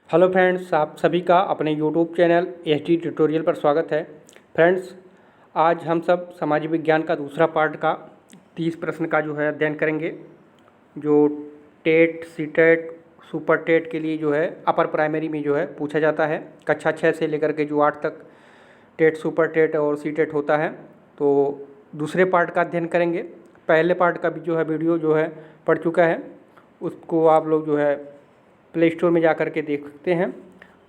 Hello friends, आप सभी का अपने YouTube channel H D tutorial पर स्वागत है। फ्रेंड्स, आज हम सब सामाजिक विज्ञान का दूसरा पार्ट का 30 प्रश्न का जो है अध्ययन करेंगे, जो टेट, सीटेट, सुपर टेट के लिए जो है अपर प्राइमरी में जो है पूछा जाता है। कक्षा 6 से लेकर के जो 8 तक टेट, सुपर टेट और सीटेट होता है। तो दूसरे पार्ट का अध्ययन करेंगे। पहले पार्ट का भी जो है वीडियो जो है पढ़ चुका है, उसको आप लोग जो है प्ले स्टोर में जा कर के देखते हैं।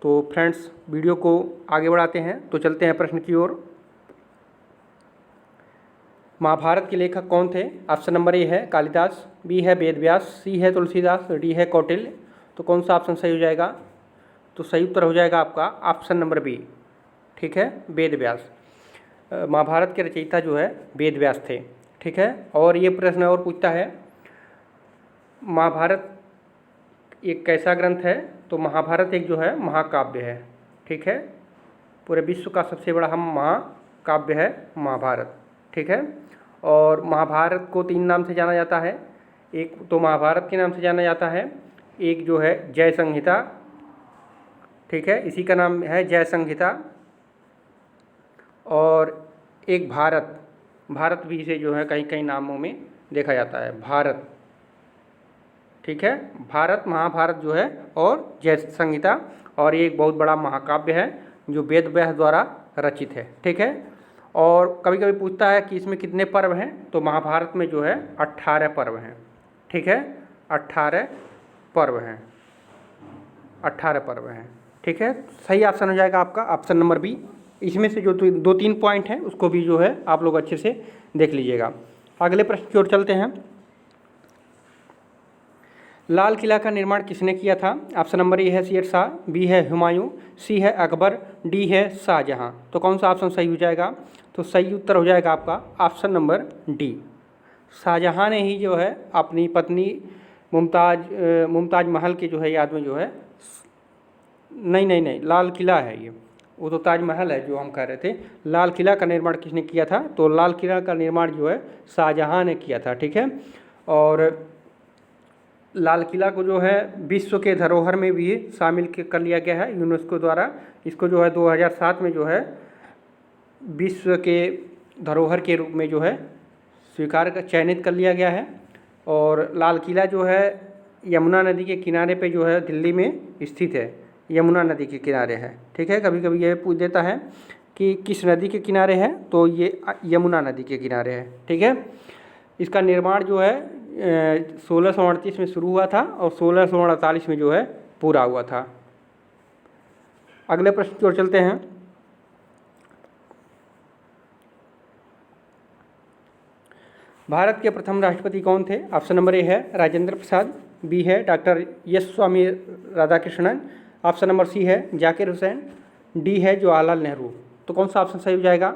तो फ्रेंड्स, वीडियो को आगे बढ़ाते हैं, तो चलते हैं प्रश्न की ओर। महाभारत के लेखक कौन थे? ऑप्शन नंबर ए है कालिदास, बी है वेदव्यास, सी है तुलसीदास, डी है कौटिल्य। तो कौन सा ऑप्शन सही हो जाएगा? तो सही उत्तर हो जाएगा आपका ऑप्शन नंबर बी, ठीक है, वेदव्यास। महाभारत के रचयिता जो है वेदव्यास थे, ठीक है। और ये प्रश्न और पूछता है, महाभारत एक कैसा ग्रंथ है? तो महाभारत एक जो है महाकाव्य है, ठीक है। पूरे विश्व का सबसे बड़ा हम महाकाव्य है महाभारत, ठीक है। और महाभारत को 3 नाम से जाना जाता है। एक तो महाभारत के नाम से जाना जाता है, एक जो है जय संहिता, ठीक है, इसी का नाम है जय संहिता। और एक भारत, भारत भी इसे जो है कई कई नामों में देखा जाता है, भारत, ठीक है। भारत, महाभारत जो है और जय संहिता। और ये एक बहुत बड़ा महाकाव्य है जो वेद व्यास द्वारा रचित है, ठीक है। और कभी कभी पूछता है कि इसमें कितने पर्व हैं? तो महाभारत में जो है 18 पर्व हैं, ठीक है, 18 पर्व हैं, 18 पर्व हैं, ठीक है। सही ऑप्शन हो जाएगा आपका ऑप्शन नंबर बी। इसमें से जो 2-3 पॉइंट हैं उसको भी जो है आप लोग अच्छे से देख लीजिएगा। अगले प्रश्न की ओर चलते हैं। लाल किला का निर्माण किसने किया था? ऑप्शन नंबर ए है शेर शाह, बी है हुमायूं, सी है अकबर, डी है शाहजहां। तो कौन सा ऑप्शन सही हो जाएगा? तो सही उत्तर हो जाएगा आपका ऑप्शन नंबर डी। शाहजहां ने ही जो है अपनी पत्नी मुमताज़ महल के जो है याद में जो है, नहीं, लाल किला है ये, वो तो ताजमहल है जो हम कह रहे थे। लाल किला का निर्माण किसने किया था? तो लाल किला का निर्माण जो है शाहजहां ने किया था, ठीक है। और लाल किला को जो है विश्व के धरोहर में भी शामिल कर लिया गया है यूनेस्को द्वारा। इसको जो है 2007 में जो है विश्व के धरोहर के रूप में जो है चयनित कर लिया गया है। और लाल किला जो है यमुना नदी के किनारे पे जो है दिल्ली में स्थित है, यमुना नदी के किनारे है, ठीक है। कभी कभी ये पूछ देता है कि किस नदी के किनारे है, तो ये यमुना नदी के किनारे है, ठीक है। इसका निर्माण जो है 1638 में शुरू हुआ था और 1648 में जो है पूरा हुआ था। अगले प्रश्न की ओर चलते हैं। भारत के प्रथम राष्ट्रपति कौन थे? ऑप्शन नंबर ए है राजेंद्र प्रसाद, बी है डॉक्टर एस स्वामी राधाकृष्णन, ऑप्शन नंबर सी है जाकिर हुसैन, डी है जवाहरलाल नेहरू। तो कौन सा ऑप्शन सही हो जाएगा?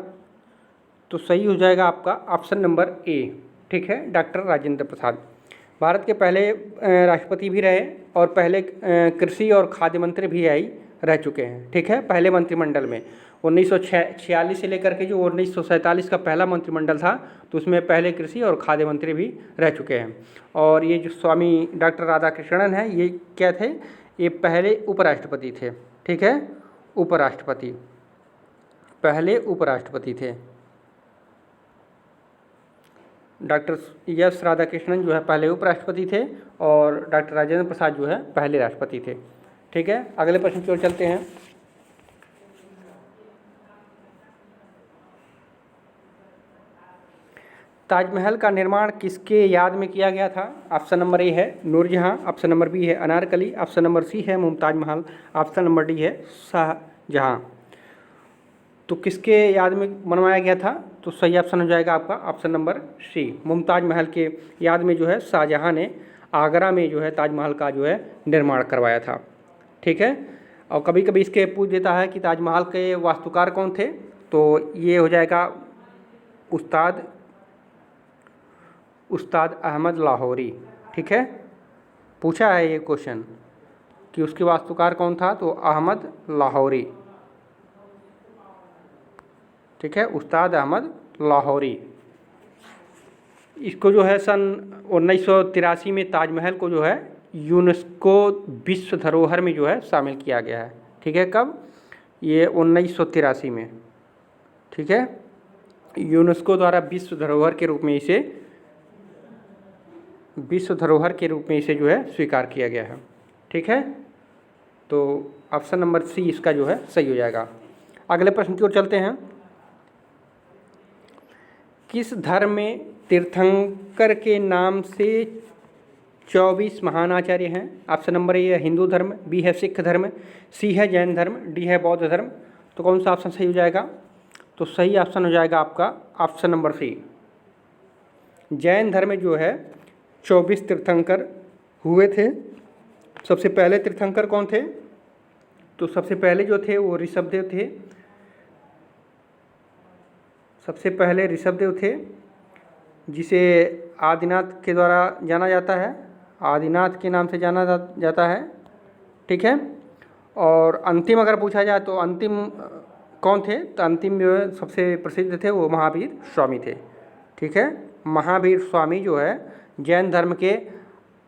तो सही हो जाएगा आपका ऑप्शन नंबर ए, ठीक है, डॉक्टर राजेंद्र प्रसाद। भारत के पहले राष्ट्रपति भी रहे और पहले कृषि और खाद्य मंत्री भी रह चुके हैं, ठीक है, पहले मंत्रिमंडल में। 1946 से लेकर के जो 1947 का पहला मंत्रिमंडल था, तो उसमें पहले कृषि और खाद्य मंत्री भी रह चुके हैं। और ये जो स्वामी डॉक्टर राधाकृष्णन है, ये क्या थे? ये पहले उपराष्ट्रपति थे, ठीक है, उपराष्ट्रपति, पहले उपराष्ट्रपति थे। डॉक्टर एस राधाकृष्णन जो है पहले उपराष्ट्रपति थे और डॉक्टर राजेंद्र प्रसाद जो है पहले राष्ट्रपति थे, ठीक है। अगले प्रश्न की ओर चलते हैं। ताजमहल का निर्माण किसके याद में किया गया था? ऑप्शन नंबर ए है नूरजहां, ऑप्शन नंबर बी है अनारकली, ऑप्शन नंबर सी है Mumtaz Mahal, option number D है शाहजहां। तो किसके याद में बनवाया गया था? तो सही ऑप्शन हो जाएगा आपका ऑप्शन नंबर सी, मुमताज महल के याद में जो है शाहजहां ने आगरा में जो है ताजमहल का जो है निर्माण करवाया था, ठीक है। और कभी कभी इसके पूछ देता है कि ताजमहल के वास्तुकार कौन थे? तो ये हो जाएगा उस्ताद अहमद लाहौरी, ठीक है। पूछा है ये क्वेश्चन कि उसके वास्तुकार कौन था, तो अहमद लाहौरी, ठीक है, उस्ताद अहमद लाहौरी। इसको जो है सन 1983 में ताजमहल को जो है यूनेस्को विश्व धरोहर में जो है शामिल किया गया है। ठीक है, कब? ये 1983 में। ठीक है, यूनेस्को द्वारा विश्व धरोहर के रूप में इसे जो है स्वीकार किया गया है। ठीक है, तो ऑप्शन नंबर सी इसका जो है सही हो जाएगा। अगले प्रश्न की ओर चलते हैं। किस धर्म में तीर्थंकर के नाम से 24 महान आचार्य हैं? ऑप्शन नंबर ए है हिंदू धर्म, बी है सिख धर्म, सी है जैन धर्म, डी है बौद्ध धर्म। तो कौन सा ऑप्शन सही हो जाएगा? तो सही ऑप्शन हो जाएगा आपका ऑप्शन नंबर सी। जैन धर्म में जो है 24 तीर्थंकर हुए थे। सबसे पहले तीर्थंकर कौन थे? तो सबसे पहले जो थे वो ऋषभदेव थे। सबसे पहले ऋषभदेव थे, जिसे आदिनाथ के द्वारा जाना जाता है, आदिनाथ के नाम से जाना जाता है। ठीक है, और अंतिम अगर पूछा जाए तो अंतिम कौन थे? तो अंतिम जो है सबसे प्रसिद्ध थे वो महावीर स्वामी थे। ठीक है, महावीर स्वामी जो है जैन धर्म के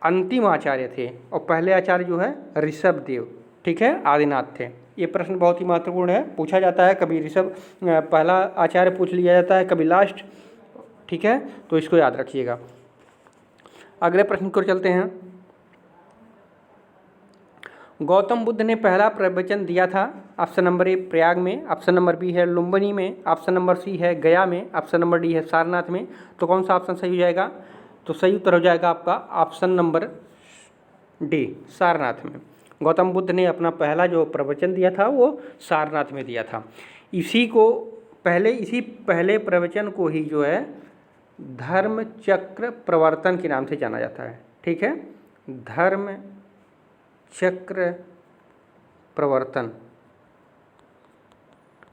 अंतिम आचार्य थे और पहले आचार्य जो है ऋषभदेव, ठीक है, आदिनाथ थे। ये प्रश्न बहुत ही महत्वपूर्ण है, पूछा जाता है, कभी ऋषभ पहला आचार्य पूछ लिया जाता है, कभी लास्ट। ठीक है, तो इसको याद रखिएगा। अगले प्रश्न की ओर चलते हैं। गौतम बुद्ध ने पहला प्रवचन दिया था। ऑप्शन नंबर ए प्रयाग में, ऑप्शन नंबर बी है लुम्बिनी में, ऑप्शन नंबर सी है गया में, ऑप्शन नंबर डी है सारनाथ में। तो कौन सा ऑप्शन सही हो जाएगा? तो सही उत्तर हो जाएगा आपका ऑप्शन नंबर डी, सारनाथ में। गौतम बुद्ध ने अपना पहला जो प्रवचन दिया था वो सारनाथ में दिया था। इसी पहले प्रवचन को ही जो है धर्म चक्र प्रवर्तन के नाम से जाना जाता है। ठीक है, धर्म चक्र प्रवर्तन।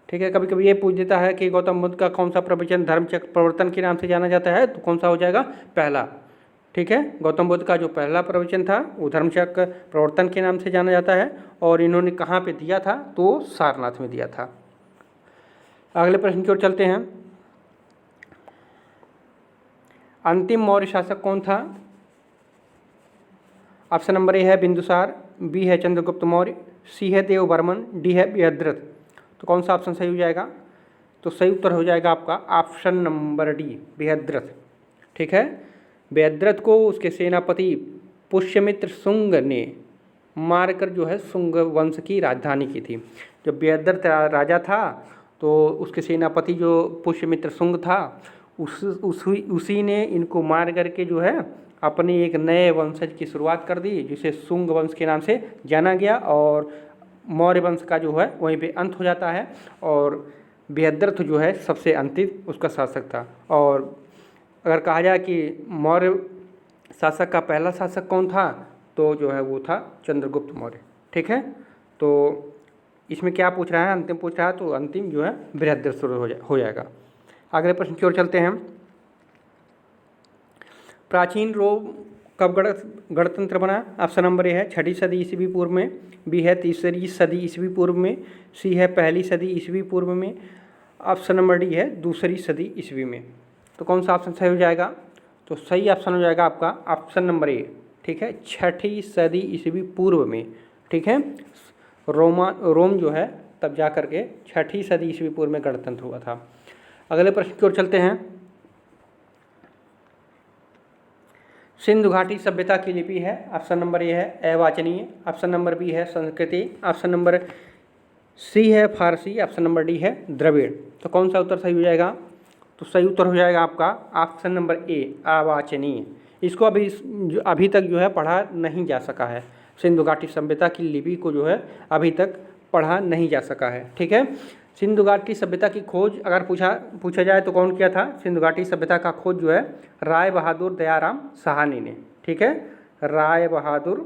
ठीक है, कभी कभी ये पूछ देता है कि गौतम बुद्ध का कौन सा प्रवचन धर्म चक्र प्रवर्तन के नाम से जाना जाता है, तो कौन सा हो जाएगा? पहला। ठीक है, गौतम बुद्ध का जो पहला प्रवचन था वो धर्मचक्र प्रवर्तन के नाम से जाना जाता है और इन्होंने कहाँ पे दिया था? तो सारनाथ में दिया था। अगले प्रश्न की ओर चलते हैं। अंतिम मौर्य शासक कौन था? ऑप्शन नंबर ए है बिंदुसार, बी है चंद्रगुप्त मौर्य, सी है देववर्मन, डी है बृहद्रथ। तो कौन सा ऑप्शन सही हो जाएगा? तो सही उत्तर हो जाएगा आपका ऑप्शन नंबर डी, बृहद्रथ। ठीक है, बृहद्रथ को उसके सेनापति पुष्यमित्र शुंग ने मारकर जो है शुंग वंश की राजधानी की थी। जब बृहद्रथ राजा था तो उसके सेनापति जो पुष्यमित्र शुंग था उसी ने इनको मार करके जो है अपने एक नए वंशज की शुरुआत कर दी, जिसे शुंग वंश के नाम से जाना गया और मौर्य वंश का जो है वहीं पे अंत हो जाता है। और बृहद्रथ जो है सबसे अंतिम उसका शासक था। और अगर कहा जाए कि मौर्य शासक का पहला शासक कौन था, तो जो है वो था चंद्रगुप्त मौर्य। ठीक है, तो इसमें क्या पूछ रहा है? अंतिम पूछ रहा है, तो अंतिम जो है बृहद्रथ शुरू हो जाएगा। अगले प्रश्न की ओर चलते हैं। प्राचीन रोम कब गणतंत्र बना? ऑप्शन नंबर ए है 6वीं सदी ईस्वी पूर्व में, बी है 3री सदी ईस्वी पूर्व में, सी है 1ली सदी ईस्वी पूर्व में, ऑप्शन नंबर डी है 2री सदी ईस्वी में। तो कौन सा ऑप्शन सही हो जाएगा? तो सही ऑप्शन हो जाएगा आपका ऑप्शन नंबर ए। ठीक है, 6वीं सदी ईस्वी पूर्व में। ठीक है, रोम जो है तब जा कर के 6वीं सदी ईस्वी पूर्व में गणतंत्र हुआ था। अगले प्रश्न की ओर चलते हैं। सिंधु घाटी सभ्यता की लिपि है। ऑप्शन नंबर ए है अवाचनीय, ऑप्शन नंबर बी है संस्कृति, ऑप्शन नंबर सी है फारसी, ऑप्शन नंबर डी है द्रविड़। तो कौन सा उत्तर सही हो जाएगा? तो सही उत्तर हो जाएगा आपका ऑप्शन नंबर ए, अवाचनीय। इसको अभी तक जो है पढ़ा नहीं जा सका है। सिंधु घाटी सभ्यता की लिपि को जो है अभी तक पढ़ा नहीं जा सका है। ठीक है, सिंधु घाटी सभ्यता की खोज अगर पूछा जाए तो कौन किया था? सिंधु घाटी सभ्यता का खोज जो है राय बहादुर दयाराम साहनी ने। ठीक है, राय बहादुर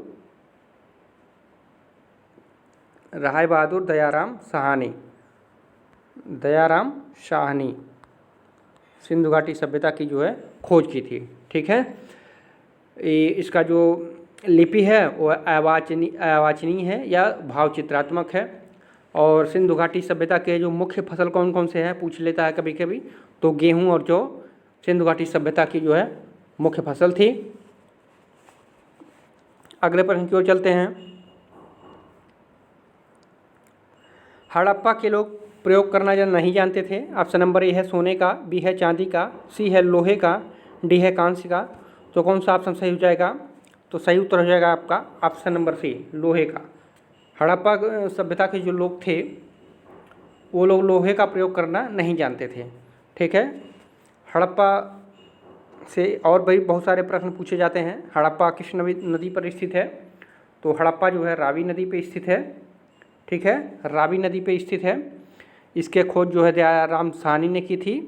दयाराम साहनी सिंधु घाटी सभ्यता की जो है खोज की थी। ठीक है, इसका जो लिपि है वो अवाचनीय है या भावचित्रात्मक है। और सिंधु घाटी सभ्यता के जो मुख्य फसल कौन कौन से हैं पूछ लेता है कभी कभी, तो गेहूं और जौ सिंधु घाटी सभ्यता की जो है मुख्य फसल थी। अगले प्रश्न की ओर चलते हैं। हड़प्पा के लोग प्रयोग करना नहीं जानते थे। ऑप्शन नंबर ए है सोने का, बी है चांदी का, सी है लोहे का, डी है कांस्य का। तो कौन सा ऑप्शन सही हो जाएगा? तो सही उत्तर हो जाएगा आपका ऑप्शन नंबर सी, लोहे का। हड़प्पा सभ्यता के जो लोग थे वो लोग लोहे का प्रयोग करना नहीं जानते थे। ठीक है, हड़प्पा से और भी बहुत सारे प्रश्न पूछे जाते हैं। हड़प्पा किस नदी पर स्थित है? तो हड़प्पा जो है रावी नदी पे स्थित है। ठीक है, रावी नदी पे स्थित है। इसके खोज जो है दयाराम साहनी ने की थी।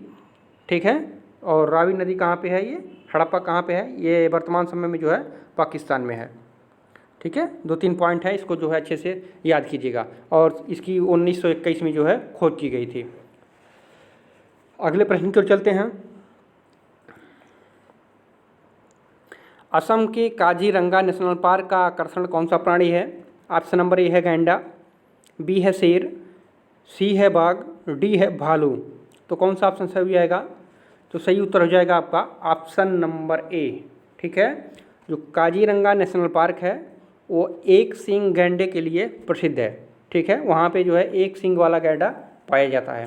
ठीक है, और रावी नदी कहाँ पे है? ये हड़प्पा कहाँ पे है? ये वर्तमान समय में जो है पाकिस्तान में है। ठीक है, 2-3 पॉइंट है, इसको जो है अच्छे से याद कीजिएगा। और इसकी 1921 में जो है खोज की गई थी। अगले प्रश्न की ओर चलते हैं। असम के काजीरंगा नेशनल पार्क का आकर्षण कौन सा प्राणी है? ऑप्शन नंबर ए है गैंडा, बी है शेर, सी है बाघ, डी है भालू। तो कौन सा ऑप्शन सही हो जाएगा? तो सही उत्तर हो जाएगा आपका ऑप्शन नंबर ए। ठीक है, जो काजीरंगा नेशनल पार्क है वो एक सींग गैंडे के लिए प्रसिद्ध है। ठीक है, वहाँ पे जो है एक सींग वाला गैंडा पाया जाता है।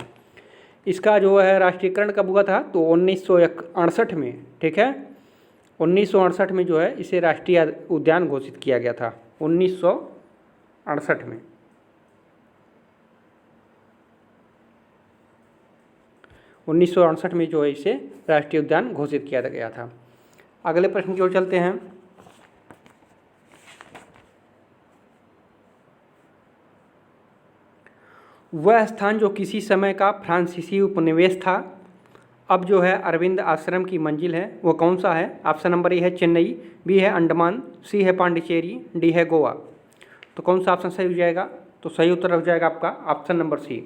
इसका जो है राष्ट्रीयकरण कब हुआ था? तो 1968 में। ठीक है, 1968 में जो है इसे राष्ट्रीय उद्यान घोषित किया गया था, 1968 में। 1968 में जो है इसे राष्ट्रीय उद्यान घोषित किया गया था। अगले प्रश्न की ओर चलते हैं। वह स्थान जो किसी समय का फ्रांसीसी उपनिवेश था अब जो है अरविंद आश्रम की मंजिल है, वो कौन सा है? ऑप्शन नंबर ए है चेन्नई, बी है अंडमान, सी है पांडिचेरी, डी है गोवा। तो कौन सा ऑप्शन सही हो जाएगा? तो सही उत्तर हो जाएगा आपका ऑप्शन नंबर सी।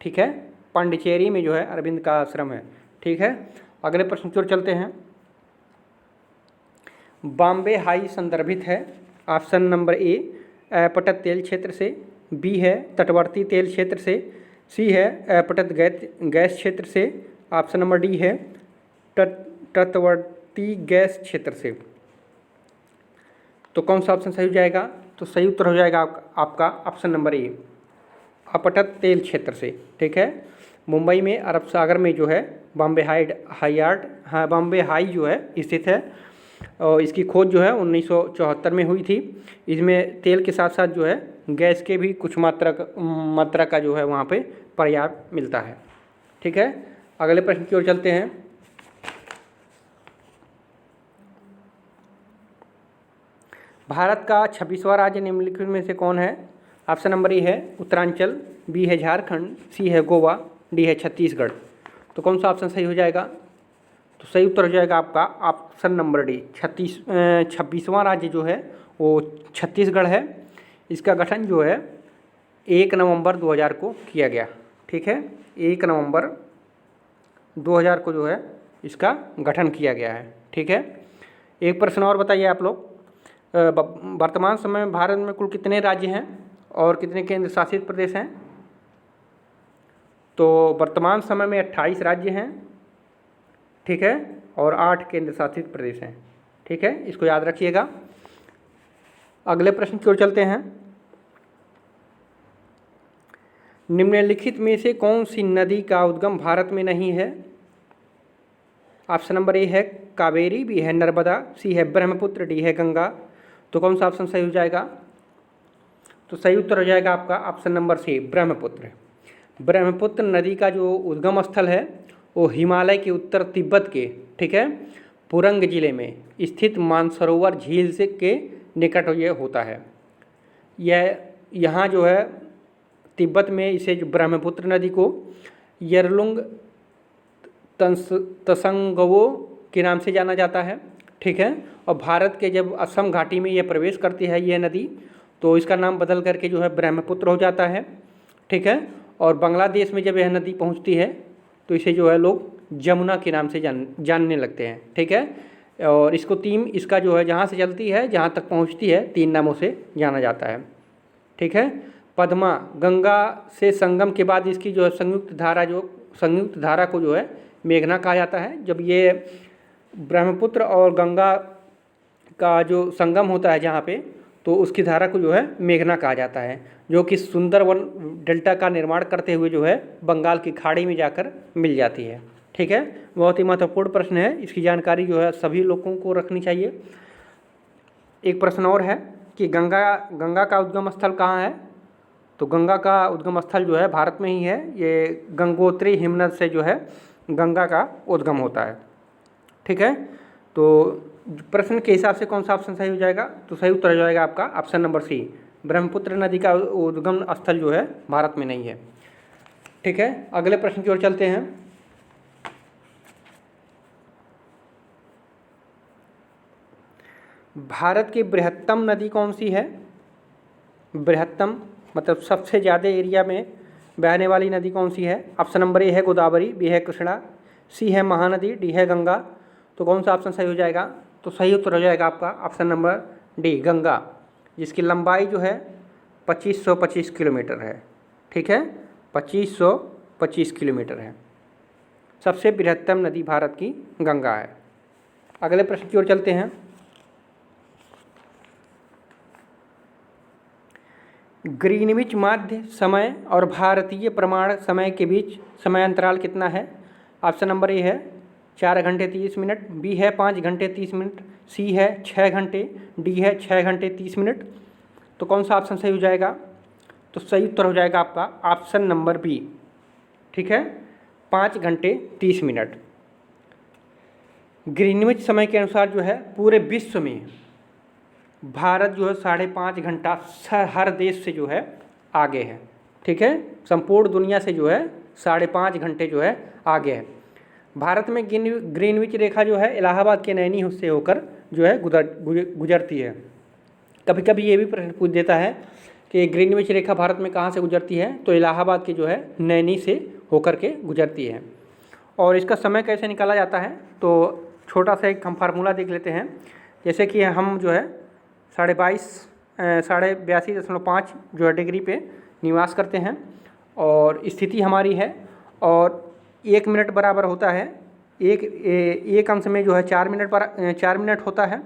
ठीक है, पांडिचेरी में जो है अरविंद का आश्रम है। ठीक है, अगले प्रश्न की ओर चलते हैं। बॉम्बे हाई संदर्भित है। ऑप्शन नंबर ए अपतट तेल क्षेत्र से, बी है तटवर्ती तेल क्षेत्र से, सी है अपतट गैस क्षेत्र से, ऑप्शन नंबर डी है तटवर्ती गैस क्षेत्र से। तो कौन सा ऑप्शन सही हो जाएगा? तो सही उत्तर हो जाएगा आपका ऑप्शन नंबर ए, अपतट तेल क्षेत्र से। ठीक है, मुंबई में अरब सागर में जो है बॉम्बे हाई जो है स्थित है। और इसकी खोज जो है 1974 में हुई थी। इसमें तेल के साथ साथ जो है गैस के भी कुछ मात्रा का जो है वहाँ पे पर्याप्त मिलता है। ठीक है, अगले प्रश्न की ओर चलते हैं। भारत का 26वां राज्य निम्नलिखित में से कौन है? ऑप्शन नंबर ए है उत्तरांचल, बी है झारखंड, सी है गोवा, डी है छत्तीसगढ़। तो कौन सा ऑप्शन सही हो जाएगा? तो सही उत्तर हो जाएगा आपका ऑप्शन नंबर डी, 26वां राज्य जो है वो छत्तीसगढ़ है। इसका गठन जो है 1 नवंबर 2000 को किया गया। ठीक है, 1 नवंबर 2000 को जो है इसका गठन किया गया है। ठीक है, एक प्रश्न और बताइए आप लोग, वर्तमान समय में भारत में कुल कितने राज्य हैं और कितने केंद्र शासित प्रदेश हैं? तो वर्तमान समय में 28 राज्य हैं। ठीक है, और 8 केंद्र शासित प्रदेश हैं। ठीक है, इसको याद रखिएगा। अगले प्रश्न की ओर चलते हैं। निम्नलिखित में से कौन सी नदी का उद्गम भारत में नहीं है? ऑप्शन नंबर ए है कावेरी, बी है नर्मदा, सी है ब्रह्मपुत्र, डी है गंगा। तो कौन सा ऑप्शन सही हो जाएगा? तो सही उत्तर हो जाएगा आपका option number C, Brahmaputra. Brahmaputra नदी का जो उद्गम स्थल है वो हिमालय के उत्तर तिब्बत के, ठीक है, पुरंग जिले में स्थित मानसरोवर झील से के निकट ये होता है। यह यहाँ जो है तिब्बत में इसे जो ब्रह्मपुत्र नदी को यरलुंग तसंगवो के नाम से जाना जाता है। ठीक है, और भारत के जब असम घाटी में यह प्रवेश करती है यह नदी, तो इसका नाम बदल करके जो है ब्रह्मपुत्र हो जाता है। ठीक है, और बांग्लादेश में जब यह नदी पहुंचती है तो इसे जो है लोग जमुना के नाम से जानने लगते हैं। ठीक है, और इसका जो है जहाँ से चलती है जहाँ तक पहुँचती है 3 नामों से जाना जाता है। ठीक है, पद्मा गंगा से संगम के बाद इसकी जो है संयुक्त धारा को जो है मेघना कहा जाता है। जब ये ब्रह्मपुत्र और गंगा का जो संगम होता है जहाँ पे, तो उसकी धारा को जो है मेघना कहा जाता है, जो कि सुंदरवन डेल्टा का निर्माण करते हुए जो है बंगाल की खाड़ी में जाकर मिल जाती है। ठीक है, बहुत ही महत्वपूर्ण प्रश्न है, इसकी जानकारी जो है सभी लोगों को रखनी चाहिए। एक प्रश्न और है कि गंगा का उद्गम स्थल कहाँ है? तो गंगा का उद्गम स्थल जो है भारत में ही है। ये गंगोत्री हिमनद से जो है गंगा का उद्गम होता है। ठीक है, तो प्रश्न के हिसाब से कौन सा ऑप्शन सही हो जाएगा? तो सही उत्तर हो जाएगा आपका ऑप्शन नंबर सी, ब्रह्मपुत्र नदी का उद्गम स्थल जो है भारत में नहीं है। ठीक है, अगले प्रश्न की ओर चलते हैं। भारत की बृहत्तम नदी कौन सी है? बृहत्तम मतलब सबसे ज़्यादा एरिया में बहने वाली नदी कौन सी है? ऑप्शन नंबर ए है गोदावरी, बी है कृष्णा, सी है महानदी, डी है गंगा। तो कौन सा ऑप्शन सही हो जाएगा? तो सही उत्तर हो जाएगा आपका ऑप्शन नंबर डी, गंगा, जिसकी लंबाई जो है 2525 किलोमीटर है। ठीक है, 2525 किलोमीटर है। सबसे बृहत्तम नदी भारत की गंगा है। अगले प्रश्न की ओर चलते हैं। ग्रीनविच माध्य समय और भारतीय प्रमाण समय के बीच समय अंतराल कितना है? ऑप्शन नंबर ए है 4 घंटे 30 मिनट, बी है 5 घंटे 30 मिनट, सी है 6 घंटे, डी है 6 घंटे 30 मिनट। तो कौन सा ऑप्शन सही हो जाएगा? तो सही उत्तर हो जाएगा आपका ऑप्शन नंबर बी। ठीक है, 5 घंटे 30 मिनट। ग्रीनविच समय के अनुसार जो है पूरे विश्व में भारत जो है 5.5 घंटा हर देश से जो है आगे है। ठीक है, संपूर्ण दुनिया से जो है 5.5 घंटे जो है आगे है। भारत में ग्रीनविच रेखा जो है इलाहाबाद के नैनी से होकर जो है गुजरती है। कभी कभी ये भी प्रश्न पूछ देता है कि ग्रीनविच रेखा भारत में कहाँ से गुजरती है? तो इलाहाबाद के जो है नैनी से होकर के गुजरती है। और इसका समय कैसे निकाला जाता है? तो छोटा सा एक हम फार्मूला देख लेते हैं। जैसे कि हम जो है 82.5 जो है डिग्री पे निवास करते हैं और स्थिति हमारी है, और 1 मिनट बराबर होता है एक अंश में जो है 4 मिनट होता है।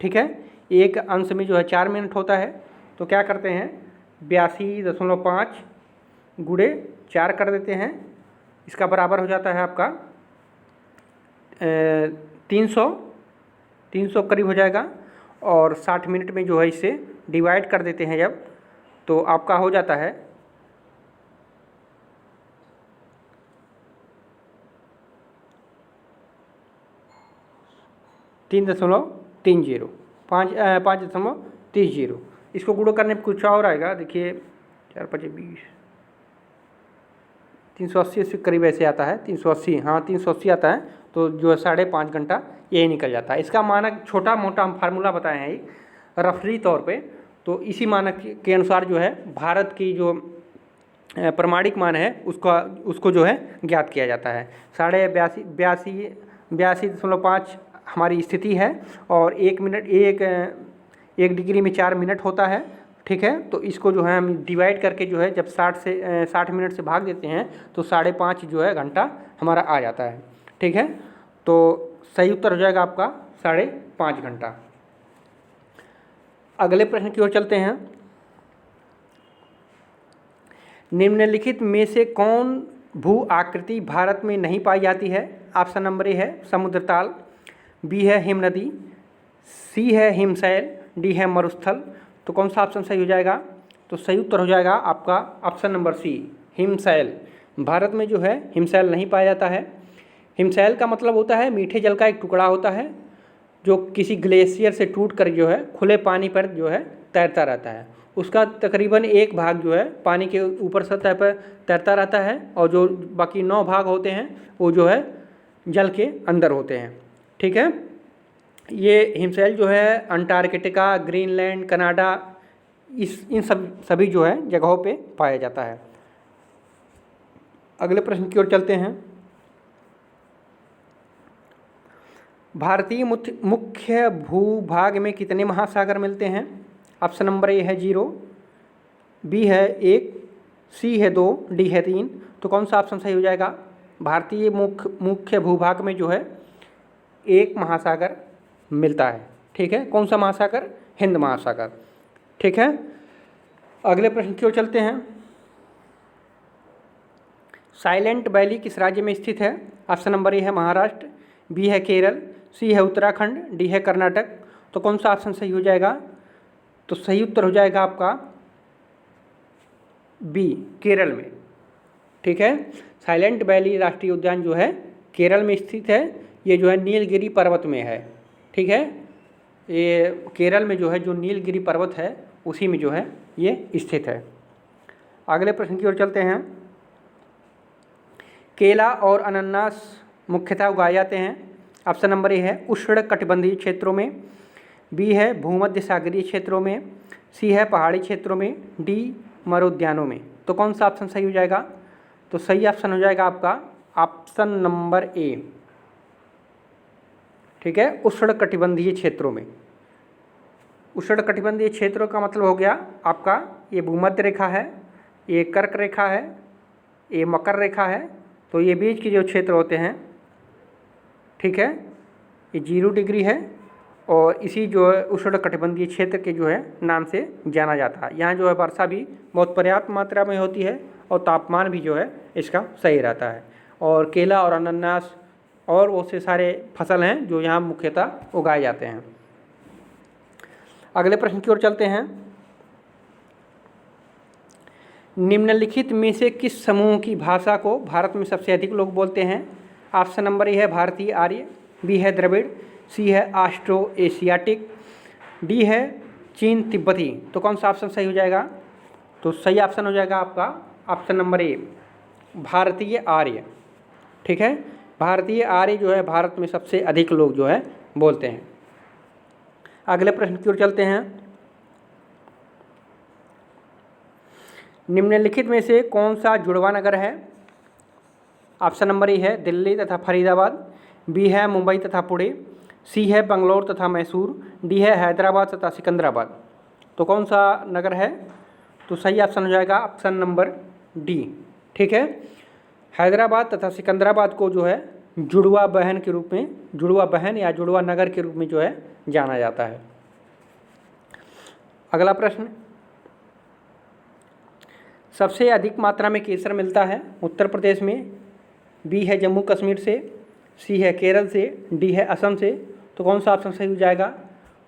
ठीक है, एक अंश में जो है 4 मिनट होता है। तो क्या करते हैं 82.5 गुणे 4 कर देते हैं, इसका बराबर हो जाता है आपका 300 करीब हो जाएगा। और 60 मिनट में जो है इसे डिवाइड कर देते हैं जब, तो आपका हो जाता है 5.30। इसको गुणा करने पर कुछ और आएगा, देखिए 4 5 20, 380 करीब ऐसे आता है, 380, हाँ 380 आता है। तो जो है 5.5 घंटा यही निकल जाता है। इसका मानक छोटा मोटा हम फार्मूला बताए हैं एक रफली तौर पे। तो इसी मानक के अनुसार जो है भारत की जो प्रमाणिक मान है उसको जो है ज्ञात किया जाता है। 82.5 हमारी स्थिति है, और 1 डिग्री में 4 मिनट होता है। ठीक है, तो इसको जो है हम डिवाइड करके जो है जब 60 मिनट से भाग देते हैं तो 5.5 जो है घंटा हमारा आ जाता है। ठीक है, तो सही उत्तर हो जाएगा आपका 5.5 घंटा। अगले प्रश्न की ओर चलते हैं। निम्नलिखित में से कौन भू आकृति भारत में नहीं पाई जाती है? ऑप्शन नंबर ए है समुद्र ताल, बी है हिमनदी, सी है हिमशैल, डी है मरुस्थल। तो कौन सा ऑप्शन सही हो जाएगा? तो सही उत्तर हो जाएगा आपका ऑप्शन नंबर सी, हिमशैल। भारत में जो है हिमशैल नहीं पाया जाता है। हिमशैल का मतलब होता है मीठे जल का एक टुकड़ा होता है जो किसी ग्लेशियर से टूट कर जो है खुले पानी पर जो है तैरता रहता है। उसका तकरीबन 1 भाग जो है पानी के ऊपर सतह पर तैरता रहता है, और जो बाकी 9 भाग होते हैं वो जो है जल के अंदर होते हैं। ठीक है, ये हिमशैल जो है अंटार्कटिका, ग्रीनलैंड, कनाडा, इन सभी जो है जगहों पे पाया जाता है। अगले प्रश्न की ओर चलते हैं। भारतीय मुख्य भूभाग में कितने महासागर मिलते हैं? ऑप्शन नंबर ए है 0, बी है 1, सी है 2, डी है 3। तो कौन सा ऑप्शन सही हो जाएगा? भारतीय मुख्य भूभाग में जो है 1 महासागर मिलता है। ठीक है, कौन सा महासागर? हिंद महासागर। ठीक है, अगले प्रश्न की ओर चलते हैं। साइलेंट वैली किस राज्य में स्थित है? ऑप्शन नंबर ए है महाराष्ट्र, बी है केरल, सी है उत्तराखंड, डी है कर्नाटक। तो कौन सा ऑप्शन सही हो जाएगा? तो सही उत्तर हो जाएगा आपका बी, केरल में। ठीक है, साइलेंट वैली राष्ट्रीय उद्यान जो है केरल में स्थित है। ये जो है नीलगिरी पर्वत में है। ठीक है, ये केरल में जो है जो नीलगिरी पर्वत है उसी में जो है ये स्थित है। अगले प्रश्न की ओर चलते हैं। केला और अनानास मुख्यतः उगाए जाते हैं। ऑप्शन नंबर ए है उष्णकटिबंधीय क्षेत्रों में, बी है भूमध्य सागरीय क्षेत्रों में, सी है पहाड़ी क्षेत्रों में, डी मरुद्यानों में। तो कौन सा ऑप्शन सही हो जाएगा? तो सही ऑप्शन हो जाएगा आपका ऑप्शन नंबर ए। ठीक है, उष्णकटिबंधीय क्षेत्रों में। उष्णकटिबंधीय क्षेत्रों का मतलब हो गया आपका ये भूमध्य रेखा है, ये कर्क रेखा है, ये मकर रेखा है। तो ये बीच के जो क्षेत्र होते हैं, ठीक है, ये 0 डिग्री है और इसी जो है उष्णकटिबंधीय क्षेत्र के जो है नाम से जाना जाता है। यहाँ जो है वर्षा भी बहुत पर्याप्त मात्रा में होती है और तापमान भी जो है इसका सही रहता है। और केला और अनानास और वो से सारे फसल हैं जो यहाँ मुख्यतः उगाए जाते हैं। अगले प्रश्न की ओर चलते हैं। निम्नलिखित में से किस समूह की भाषा को भारत में सबसे अधिक लोग बोलते हैं? ऑप्शन नंबर ए है भारतीय आर्य, बी है द्रविड़, सी है ऑस्ट्रो एशियाटिक, डी है चीन तिब्बती। तो कौन सा ऑप्शन सही हो जाएगा? तो सही ऑप्शन हो जाएगा आपका ऑप्शन नंबर ए, भारतीय आर्य। ठीक है, भारतीय आर्य जो है भारत में सबसे अधिक लोग जो है बोलते हैं। अगले प्रश्न की ओर चलते हैं। निम्नलिखित में से कौन सा जुड़वा नगर है? ऑप्शन नंबर ए है दिल्ली तथा फरीदाबाद, बी है मुंबई तथा पुणे, सी है बंगलौर तथा मैसूर, डी है हैदराबाद तथा सिकंदराबाद। तो कौन सा नगर है? तो सही ऑप्शन हो जाएगा ऑप्शन नंबर डी। ठीक है, हैदराबाद तथा सिकंदराबाद को जो है जुड़वा बहन के रूप में, जुड़वा बहन या जुड़वा नगर के रूप में जो है जाना जाता है। अगला प्रश्न, सबसे अधिक मात्रा में केसर मिलता है उत्तर प्रदेश में, बी है जम्मू कश्मीर से, सी है केरल से, डी है असम से। तो कौन सा ऑप्शन सही हो जाएगा?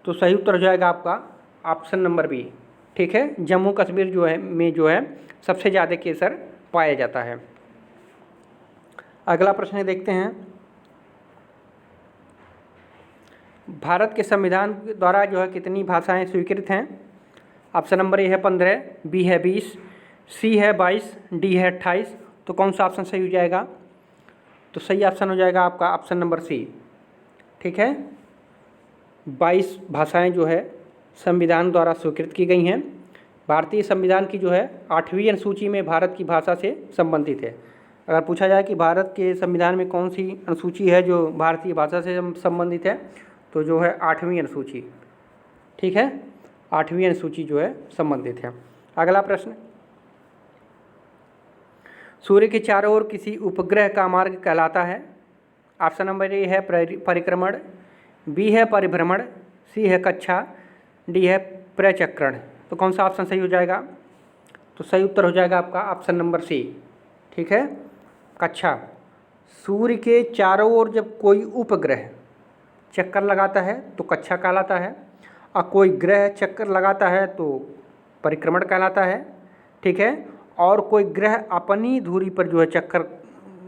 तो सही उत्तर हो जाएगा आपका ऑप्शन नंबर बी। ठीक है, जम्मू कश्मीर जो है में जो है सबसे ज़्यादा केसर पाया जाता है। अगला प्रश्न देखते हैं। भारत के संविधान द्वारा जो है कितनी भाषाएं स्वीकृत हैं? ऑप्शन नंबर ए है 15, बी है 20, सी है 22, डी है 28। तो कौन सा ऑप्शन सही हो जाएगा? तो सही ऑप्शन हो जाएगा आपका ऑप्शन नंबर सी। ठीक है, 22 भाषाएं जो है संविधान द्वारा स्वीकृत की गई हैं। भारतीय संविधान की जो है 8वीं अनुसूची में भारत की भाषा से संबंधित है। अगर पूछा जाए कि भारत के संविधान में कौन सी अनुसूची है जो भारतीय भाषा से संबंधित है, तो जो है 8वीं अनुसूची। ठीक है, 8वीं अनुसूची जो है संबंधित है। अगला प्रश्न, सूर्य के चारों ओर किसी उपग्रह का मार्ग कहलाता है? ऑप्शन नंबर ए है परिक्रमण, बी है परिभ्रमण, सी है कक्षा, डी है प्रचक्रण। तो कौन सा ऑप्शन सही हो जाएगा? तो सही उत्तर हो जाएगा आपका ऑप्शन नंबर सी। ठीक है, कक्षा। सूर्य के चारों ओर जब कोई उपग्रह चक्कर लगाता है तो कक्षा कहलाता है, और कोई ग्रह चक्कर लगाता है तो परिक्रमण कहलाता है। ठीक है, और कोई ग्रह अपनी धुरी पर जो है चक्कर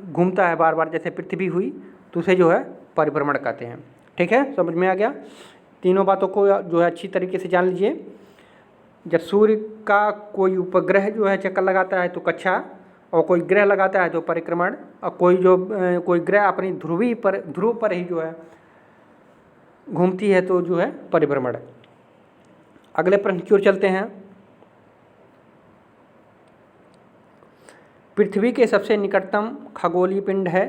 घूमता है बार बार, जैसे पृथ्वी हुई, तो उसे जो है परिभ्रमण कहते हैं। ठीक है, समझ में आ गया? तीनों बातों को जो है अच्छी तरीके से जान लीजिए। जब सूर्य का कोई उपग्रह जो है चक्कर लगाता है तो कक्षा, और कोई ग्रह लगाता है तो परिक्रमण, और कोई ग्रह अपनी ध्रुव पर ही जो है घूमती है तो जो है परिभ्रमण। अगले प्रश्न की ओर चलते हैं। पृथ्वी के सबसे निकटतम खगोलीय पिंड है?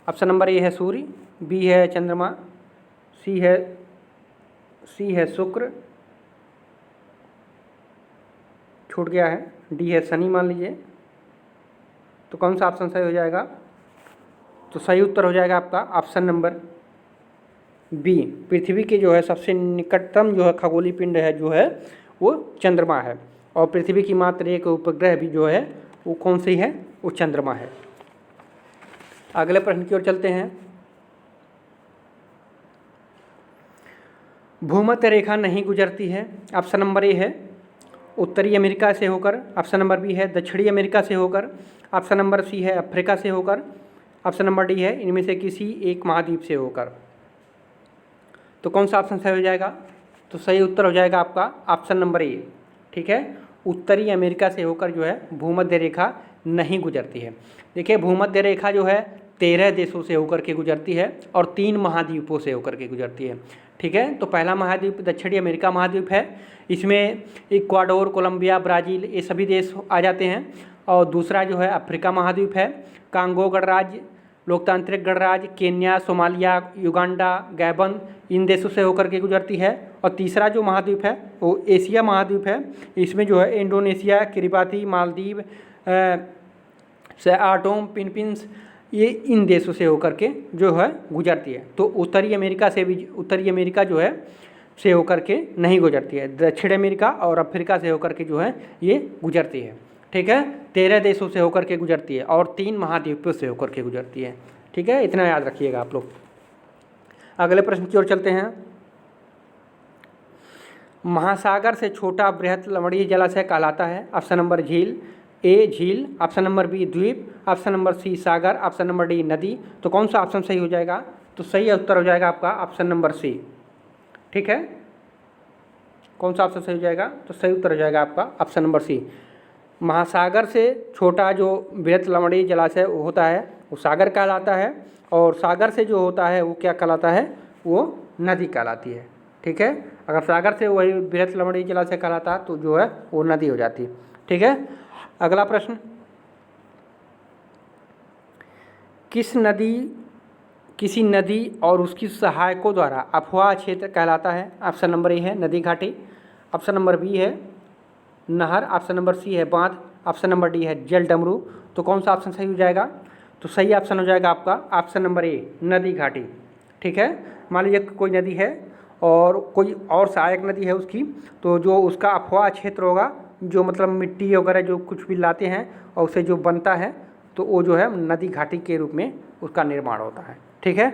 ऑप्शन नंबर ए है सूर्य, बी है चंद्रमा, सी है शुक्र, छूट गया है, डी है शनि मान लीजिए। तो कौन सा ऑप्शन सही हो जाएगा? तो सही उत्तर हो जाएगा आपका ऑप्शन नंबर बी, पृथ्वी के जो है सबसे निकटतम जो है खगोलीय पिंड है जो है वो चंद्रमा है, और पृथ्वी की मात्र एक उपग्रह भी जो है वो कौन सी है, वो चंद्रमा है। अगले प्रश्न की ओर चलते हैं। भूमध्य रेखा नहीं गुजरती है। ऑप्शन नंबर ए है उत्तरी अमेरिका से होकर, ऑप्शन नंबर बी है दक्षिणी अमेरिका से होकर, ऑप्शन नंबर सी है अफ्रीका से होकर, ऑप्शन नंबर डी है इनमें से किसी एक महाद्वीप से होकर। तो कौन सा ऑप्शन सही हो जाएगा? तो सही उत्तर हो जाएगा आपका ऑप्शन नंबर ए। ठीक है, उत्तरी अमेरिका से होकर जो है भूमध्य रेखा नहीं गुजरती है। देखिए भूमध्य रेखा जो है 13 देशों से होकर के गुजरती है और 3 महाद्वीपों से होकर के गुजरती है। ठीक है, तो पहला महाद्वीप दक्षिणी अमेरिका महाद्वीप है, इसमें इक्वाडोर, कोलंबिया, ब्राज़ील ये सभी देश आ जाते हैं। और दूसरा जो है अफ्रीका महाद्वीप है, कांगो गणराज्य, लोकतांत्रिक गणराज्य, केन्या, सोमालिया, युगांडा, गैबन इन देशों से होकर के गुजरती है। और तीसरा जो महाद्वीप है वो एशिया महाद्वीप है, इसमें जो है इंडोनेशिया, किरिबाती, मालदीव, सैटोम, फिलीपींस ये इन देशों से होकर के जो है गुजरती है। तो उत्तरी अमेरिका जो है से होकर के नहीं गुजरती है, दक्षिण अमेरिका और अफ्रीका से होकर के जो है ये गुजरती है। ठीक है, 13 देशों से होकर के गुजरती है और 3 महाद्वीपों से होकर के गुजरती है। ठीक है, इतना याद रखिएगा आप लोग। अगले प्रश्न की ओर चलते हैं। महासागर से छोटा बृहत लवणीय जलाशय कहलाता है। ऑप्शन नंबर झील, ए झील, ऑप्शन नंबर बी द्वीप, ऑप्शन नंबर सी सागर, ऑप्शन नंबर डी नदी। तो कौन सा ऑप्शन सही हो जाएगा? तो सही उत्तर हो जाएगा आपका ऑप्शन नंबर सी। ठीक है, कौन सा ऑप्शन सही हो जाएगा? तो सही उत्तर हो जाएगा आपका ऑप्शन नंबर सी। महासागर से छोटा जो बृहत लवणीय जलाशय होता है वो सागर कहलाता है, और सागर से जो होता है वो क्या कहलाता है? वो नदी कहलाती है। ठीक है, अगर सागर से वही बृहत लवणीय जलाशय कहलाता तो जो है वो नदी हो जाती। ठीक है, अगला प्रश्न, किसी नदी और उसकी सहायकों द्वारा अफवाह क्षेत्र कहलाता है। ऑप्शन नंबर ए है नदी घाटी, ऑप्शन नंबर बी है नहर, ऑप्शन नंबर सी है बांध, ऑप्शन नंबर डी है जल डमरू। तो कौन सा ऑप्शन सही हो जाएगा? तो सही ऑप्शन हो जाएगा आपका ऑप्शन नंबर ए नदी घाटी। ठीक है, मान लीजिए कोई नदी है और कोई और सहायक नदी है उसकी, तो जो उसका अफवाह क्षेत्र होगा, जो मतलब मिट्टी वगैरह जो कुछ भी लाते हैं और उसे जो बनता है तो वो जो है नदी घाटी के रूप में उसका निर्माण होता है। ठीक है,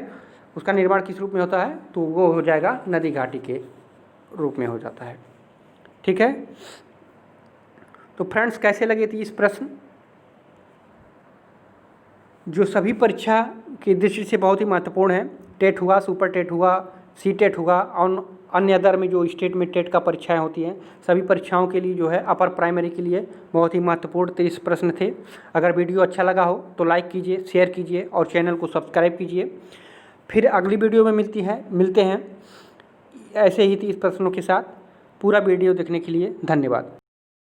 उसका निर्माण किस रूप में होता है? तो वो हो जाएगा नदी घाटी के रूप में हो जाता है। ठीक है, तो फ्रेंड्स कैसे लगे 30 प्रश्न, जो सभी परीक्षा की दृष्टि से बहुत ही महत्वपूर्ण है। टेट हुआ, सुपर टेट हुआ, सी टेट हुआ और अन्य अदर में जो स्टेट में टेट का परीक्षाएं होती हैं, सभी परीक्षाओं के लिए जो है अपर प्राइमरी के लिए बहुत ही महत्वपूर्ण 30 प्रश्न थे। अगर वीडियो अच्छा लगा हो तो लाइक कीजिए, शेयर कीजिए और चैनल को सब्सक्राइब कीजिए। फिर अगली वीडियो में मिलते हैं ऐसे ही 30 प्रश्नों के साथ। पूरा वीडियो देखने के लिए धन्यवाद।